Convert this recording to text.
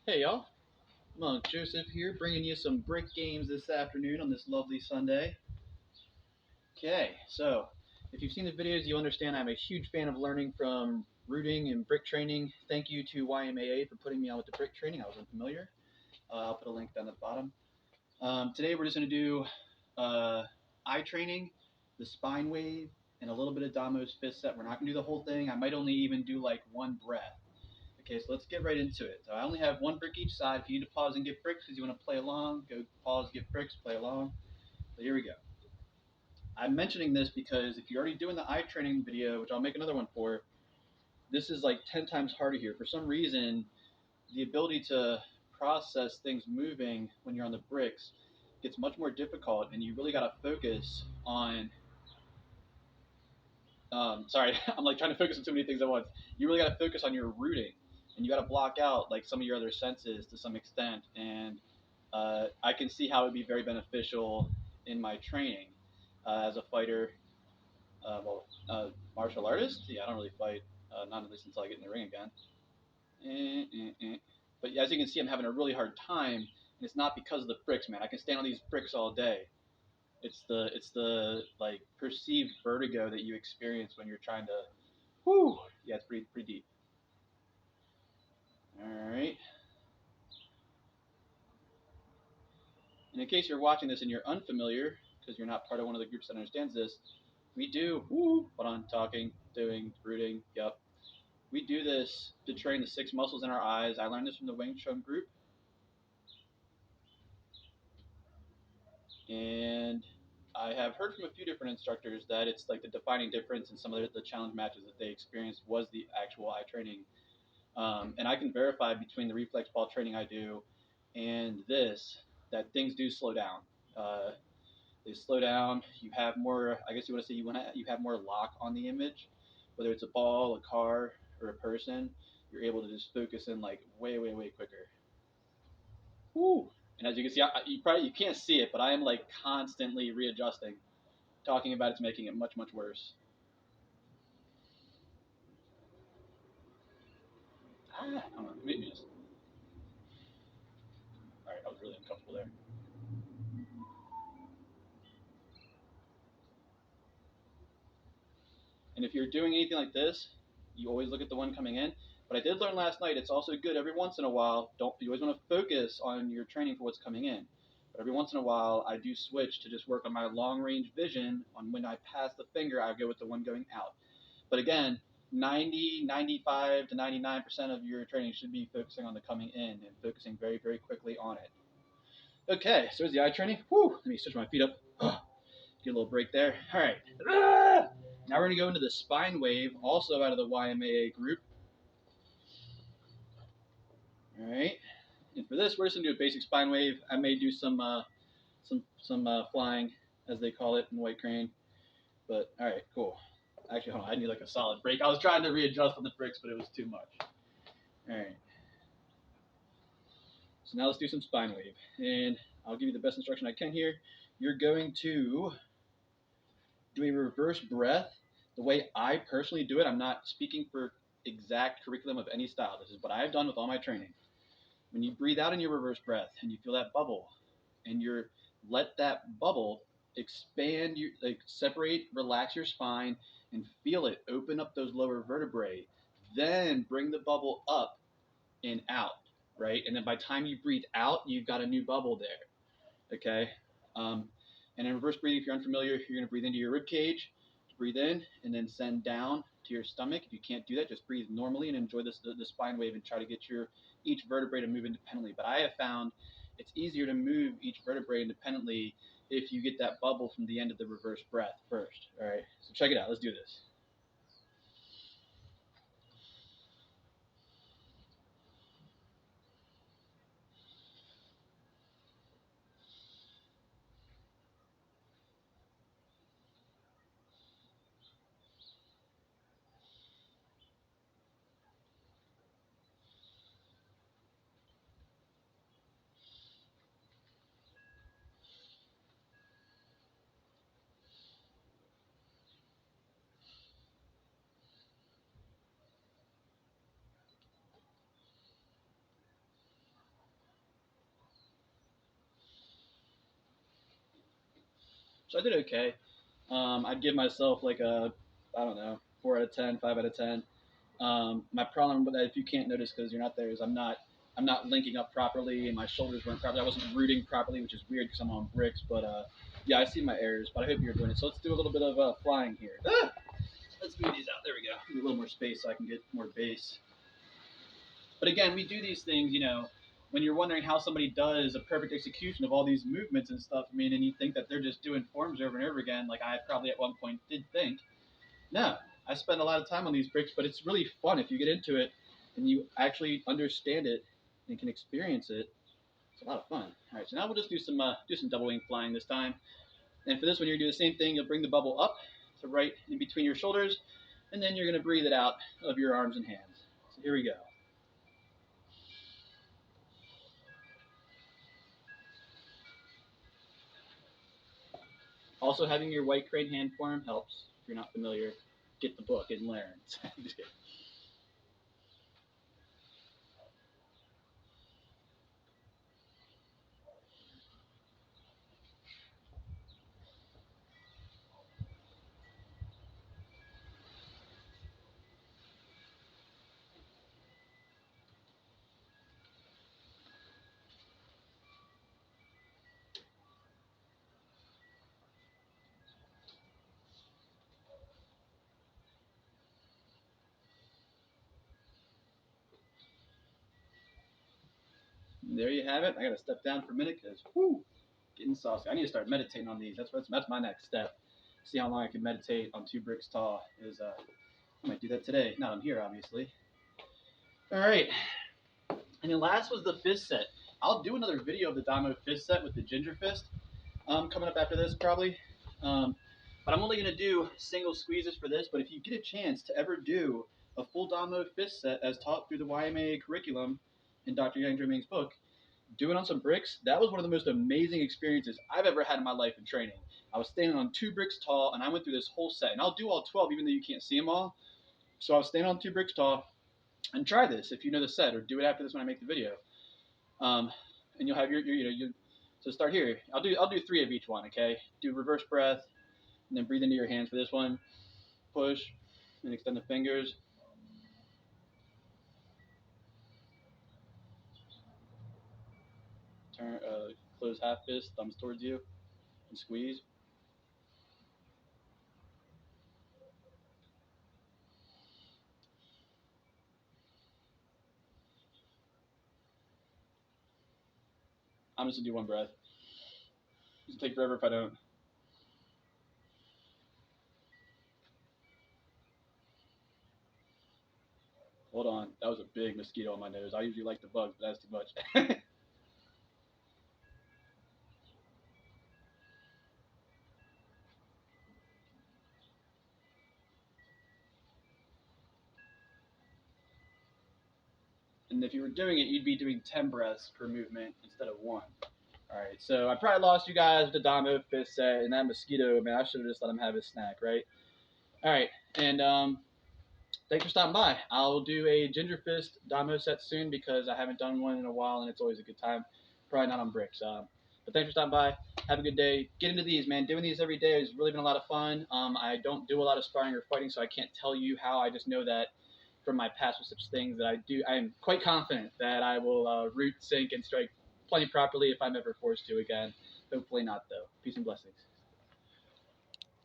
Hey y'all, Monk Joseph here, bringing you some brick games this afternoon on this lovely Sunday. Okay, so if you've seen the videos, you understand I'm a huge fan of learning from rooting and brick training. Thank you to YMAA for putting me on with the brick training. I was unfamiliar. I'll put a link down at the bottom. Today we're just going to do eye training, the spine wave, and a little bit of Damo's fist set. We're not going to do the whole thing. I might only even do like one breath. Okay, so let's get right into it. So I only have one brick each side. If you need to pause and get bricks because you want to play along, go pause, get bricks, play along. So here we go. I'm mentioning this because if you're already doing the eye training video, which I'll make another one for, this is like 10 times harder here. For some reason, the ability to process things moving when you're on the bricks gets much more difficult, and you really got to focus on. Sorry, I'm like trying to focus on too many things at once. You really got to focus on your rooting, and you got to block out like some of your other senses to some extent. And I can see how it would be very beneficial in my training as a fighter. Martial artist. Yeah, I don't really fight, not at least until I get in the ring again. But as you can see, I'm having a really hard time, and it's not because of the bricks, man. I can stand on these bricks all day. It's the like perceived vertigo that you experience when you're trying to. Whoo! Yeah, it's pretty deep. All right. And in case you're watching this and you're unfamiliar, because you're not part of one of the groups that understands this, we do. Hold on, talking, doing, rooting. Yep. We do this to train the 6 muscles in our eyes. I learned this from the Wing Chun group, and I have heard from a few different instructors that it's like the defining difference in some of the challenge matches that they experienced was the actual eye training. And I can verify between the reflex ball training I do and this that things do slow down. Uh, they slow down. You have more. I guess you want to say you have more lock on the image, whether it's a ball, a car, or a person. You're able to just focus in like way quicker. Woo! And as you can see, you can't see it, but I am like constantly readjusting. Talking about it's making it much worse. Hold on, maybe just. All right, I was really uncomfortable there. And if you're doing anything like this, you always look at the one coming in. But I did learn last night it's also good every once in a while. Don't you always want to focus on your training for what's coming in. But every once in a while, I do switch to just work on my long range vision. On when I pass the finger, I go with the one going out. But again, 90, 95 to 99% of your training should be focusing on the coming in and focusing very quickly on it. Okay, so there's the eye training. Whew, let me switch my feet up. Get a little break there. All right. Now we're going to go into the spine wave, also out of the YMAA group. All right. And for this, we're just going to do a basic spine wave. I may do some flying, as they call it in White Crane. But all right, cool. Actually, hold on. I need like a solid break. I was trying to readjust on the bricks, but it was too much. All right. So now let's do some spine wave. And I'll give you the best instruction I can here. You're going to do a reverse breath. The way I personally do it, I'm not speaking for exact curriculum of any style. This is what I've done with all my training. When you breathe out in your reverse breath and you feel that bubble, and you're let that bubble expand, you like separate, relax your spine, and feel it open up those lower vertebrae. Then bring the bubble up and out, right? And then by the time you breathe out, you've got a new bubble there. Okay. And in reverse breathing, if you're unfamiliar, you're going to breathe into your rib cage, breathe in, and then send down to your stomach. If you can't do that, just breathe normally and enjoy the spine wave and try to get each vertebrae to move independently. But I have found it's easier to move each vertebrae independently if you get that bubble from the end of the reverse breath first. All right, so check it out. Let's do this. So I did okay. I'd give myself like a, I don't know, 4 out of 10, 5 out of 10. My problem with that, if you can't notice because you're not there, is I'm not linking up properly, and my shoulders weren't properly. I wasn't rooting properly, which is weird because I'm on bricks. But yeah, I see my errors, but I hope you're doing it. So let's do a little bit of flying here. Let's move these out. There we go. Give me a little more space so I can get more base. But again, we do these things, when you're wondering how somebody does a perfect execution of all these movements and stuff. I mean, and you think that they're just doing forms over and over again, like I probably at one point did think. No, I spend a lot of time on these bricks, but it's really fun if you get into it and you actually understand it and can experience it. It's a lot of fun. All right, so now we'll just do some double wing flying this time. And for this one, you're gonna do the same thing. You'll bring the bubble up to right in between your shoulders, and then you're gonna breathe it out of your arms and hands. So here we go. Also, having your white crane hand form helps. If you're not familiar, get the book and learn. Just kidding. There you have it. I gotta step down for a minute because getting saucy. I need to start meditating on these. That's my next step. See how long I can meditate on 2 bricks tall. I might do that today. Not on here, obviously. All right. And then last was the fist set. I'll do another video of the Damo fist set with the ginger fist coming up after this probably. But I'm only going to do single squeezes for this. But if you get a chance to ever do a full Damo fist set as taught through the YMA curriculum in Dr. Yang Ming's book, do it on some bricks. That was one of the most amazing experiences I've ever had in my life in training. I was standing on 2 bricks tall, and I went through this whole set. And I'll do all 12, even though you can't see them all. So I was standing on 2 bricks tall, and try this if you know the set, or do it after this when I make the video. And you'll have so start here. I'll do 3 of each one. Okay, do reverse breath, and then breathe into your hands for this one. Push, and extend the fingers. Turn, close half fist, thumbs towards you, and squeeze. I'm just gonna do 1 breath. It's gonna take forever if I don't. Hold on, that was a big mosquito on my nose. I usually like the bugs, but that's too much. And if you were doing it, you'd be doing 10 breaths per movement instead of 1. All right, so I probably lost you guys with the Damo fist set and that mosquito. Man, I should have just let him have his snack, right? All right, and thanks for stopping by. I'll do a ginger fist Damo set soon because I haven't done one in a while, and it's always a good time. Probably not on bricks. But thanks for stopping by. Have a good day. Get into these, man. Doing these every day has really been a lot of fun. I don't do a lot of sparring or fighting, so I can't tell you how. I just know that from my past with such things that I do. I am quite confident that I will root, sink, and strike plenty properly if I'm ever forced to again. Hopefully not, though. Peace and blessings.